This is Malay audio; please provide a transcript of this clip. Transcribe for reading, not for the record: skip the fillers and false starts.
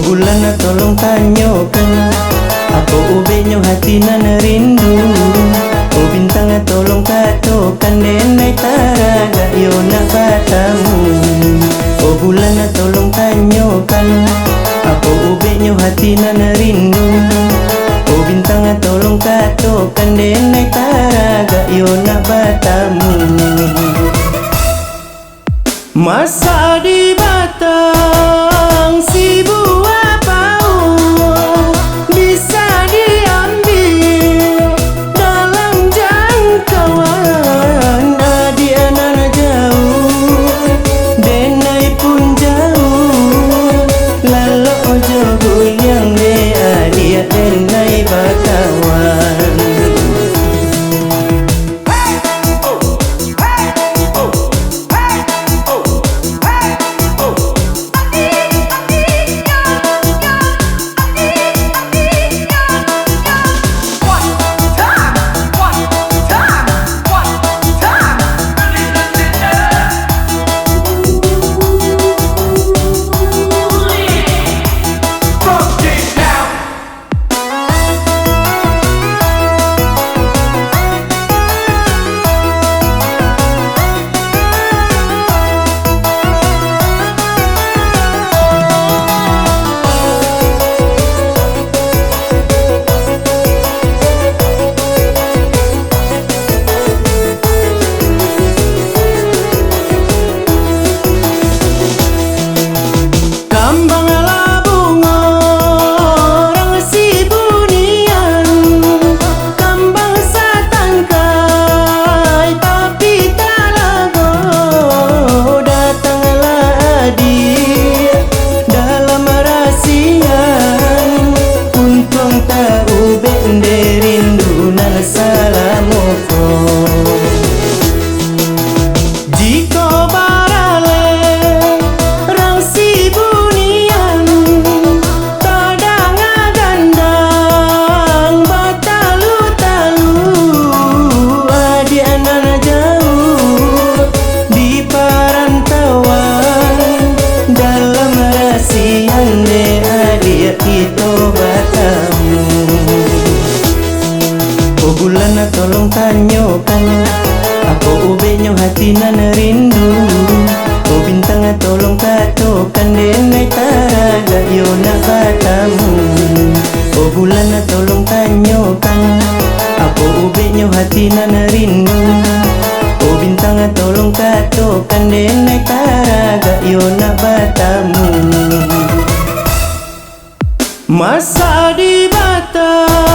bulan tolong tanyakan, apa ubenya hati nan rindu. Oh bintang tolong katakan, denai taraga yo nak bertemu. Oh bulan tolong tanyakan, apa ubenya hati nan rindu. Oh bintang tolong katakan, denai taraga yo nak bertemu. Masa di batang si buah pau bisa diambil dalam jangkauan. Adik anak jauh, denai pun jauh, lalu ojo goyang de adik denai bakawan. Oh bulan tolong tanyakan, apa ubenya hati nan rindu. Oh bintang tolong katakan, denai taraga yo nak bertemu. Oh bulan tolong tanyakan, apa ubenya hati nan rindu. Oh bintang tolong katakan, denai taraga yo nak bertemu. Masa di batang